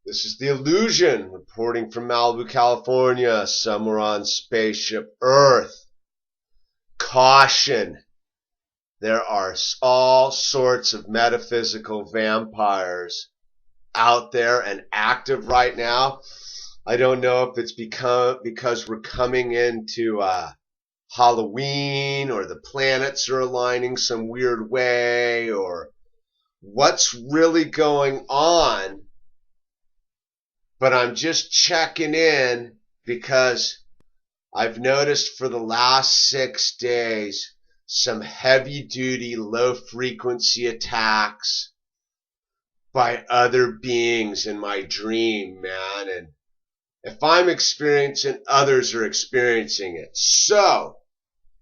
This is the Illusion, reporting from Malibu, California, somewhere on spaceship Earth. Caution. There are all sorts of metaphysical vampires out there and active right now. I don't know if it's because we're coming into Halloween, or the planets are aligning some weird way, or what's really going on. But I'm just checking in because I've noticed for the last 6 days some heavy-duty, low-frequency attacks by other beings in my dream, man. And if I'm experiencing, others are experiencing it. So,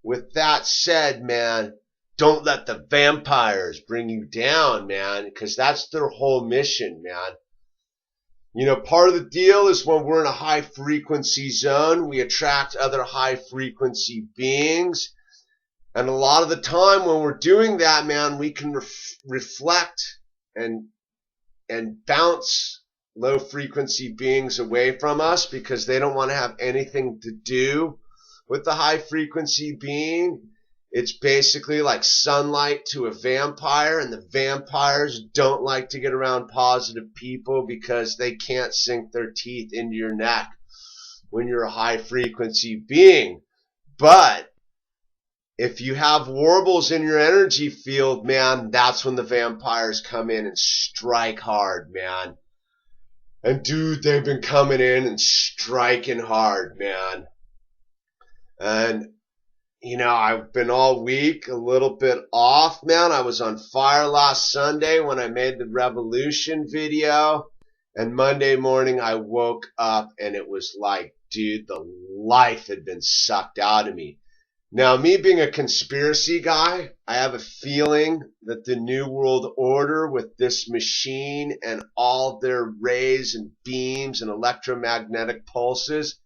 with that said, man, don't let the vampires bring you down, man, because that's their whole mission, man. You know, part of the deal is when we're in a high-frequency zone, we attract other high-frequency beings. And a lot of the time when we're doing that, man, we can reflect and bounce low-frequency beings away from us because they don't want to have anything to do with the high-frequency being. It's basically like sunlight to a vampire, and the vampires don't like to get around positive people because they can't sink their teeth into your neck when you're a high-frequency being. But if you have warbles in your energy field, man, that's when the vampires come in and strike hard, man. And dude, they've been coming in and striking hard, man. And you know, I've been all week a little bit off, man. I was on fire last Sunday when I made the Revolution video. And Monday morning I woke up and it was like, dude, the life had been sucked out of me. Now, me being a conspiracy guy, I have a feeling that the New World Order with this machine and all their rays and beams and electromagnetic pulses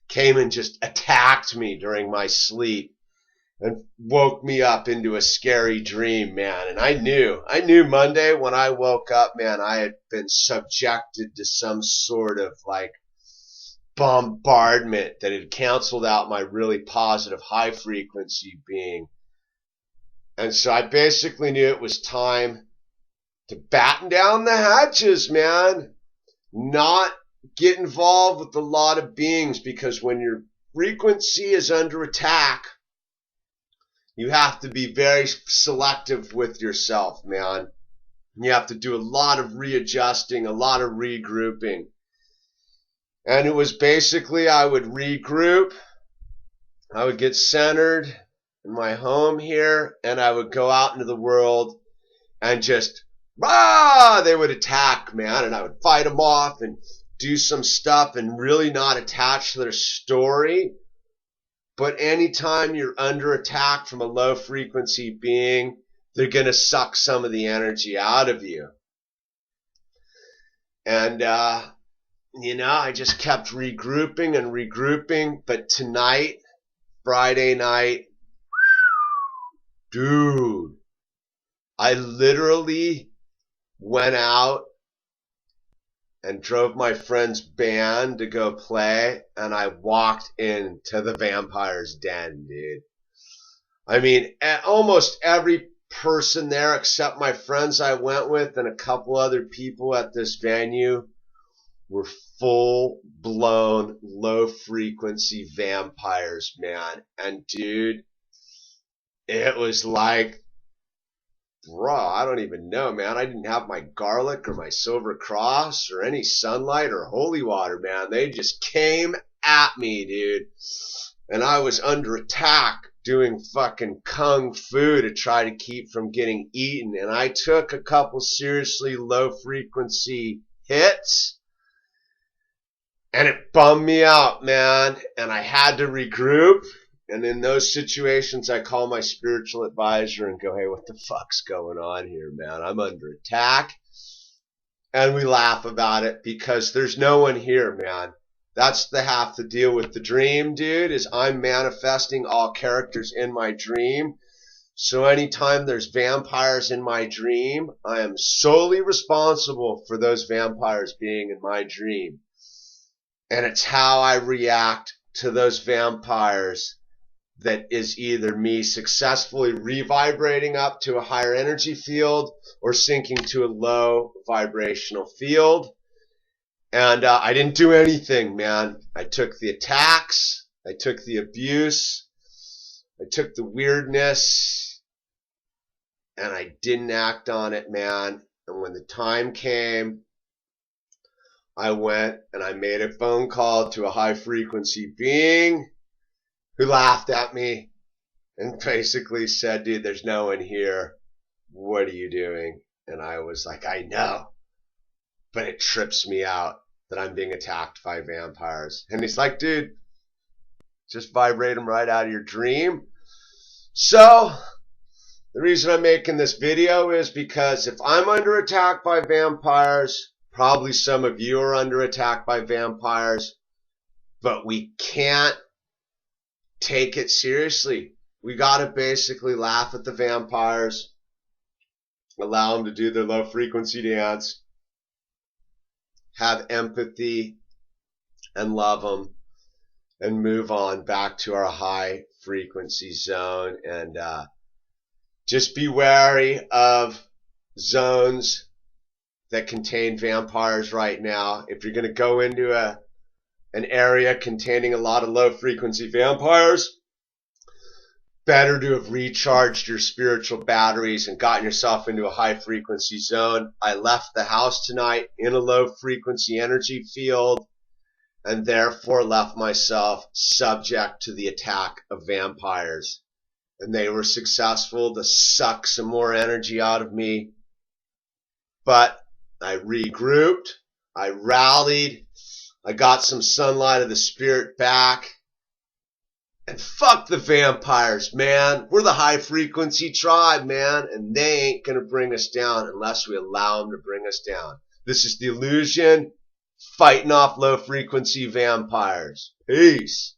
came and just attacked me during my sleep and woke me up into a scary dream, man. And I knew Monday when I woke up, man, I had been subjected to some sort of like bombardment that had canceled out my really positive high frequency being. And so I basically knew it was time to batten down the hatches, man. Not get involved with a lot of beings, because when your frequency is under attack, you have to be very selective with yourself, man. You have to do a lot of readjusting, a lot of regrouping. And it was basically I would regroup, I would get centered in my home here, and I would go out into the world and just, they would attack, man, and I would fight them off and do some stuff and really not attach to their story. But anytime you're under attack from a low frequency being, they're going to suck some of the energy out of you. And, you know, I just kept regrouping and regrouping. But tonight, Friday night, dude, I literally went out and drove my friend's band to go play, and I walked into the vampire's den, dude. I mean, almost every person there except my friends I went with and a couple other people at this venue were full-blown, low-frequency vampires, man. And, dude, it was like, bro, I don't even know, man. I didn't have my garlic or my silver cross or any sunlight or holy water, man. They just came at me, dude. And I was under attack doing fucking kung fu to try to keep from getting eaten. And I took a couple seriously low frequency hits, and it bummed me out, man. And I had to regroup. And in those situations, I call my spiritual advisor and go, hey, what the fuck's going on here, man? I'm under attack. And we laugh about it because there's no one here, man. That's the half the deal with the dream, dude, is I'm manifesting all characters in my dream. So anytime there's vampires in my dream, I am solely responsible for those vampires being in my dream. And it's how I react to those vampires that is either me successfully revibrating up to a higher energy field or sinking to a low vibrational field. And I didn't do anything, man. I took the attacks. I took the abuse. I took the weirdness. And I didn't act on it, man. And when the time came, I went and I made a phone call to a high frequency being who laughed at me and basically said, dude, there's no one here. What are you doing? And I was like, I know. But it trips me out that I'm being attacked by vampires. And he's like, dude, just vibrate them right out of your dream. So the reason I'm making this video is because if I'm under attack by vampires, probably some of you are under attack by vampires, but we can't take it seriously. We got to basically laugh at the vampires, allow them to do their low frequency dance, have empathy and love them, and move on back to our high frequency zone. And just be wary of zones that contain vampires right now. If you're going to go into an area containing a lot of low frequency vampires, better to have recharged your spiritual batteries and gotten yourself into a high frequency zone. I left the house tonight in a low frequency energy field and therefore left myself subject to the attack of vampires. And they were successful to suck some more energy out of me. But I regrouped, I rallied, I got some sunlight of the spirit back. And fuck the vampires, man. We're the high frequency tribe, man. And they ain't going to bring us down unless we allow them to bring us down. This is the illusion, fighting off low frequency vampires. Peace.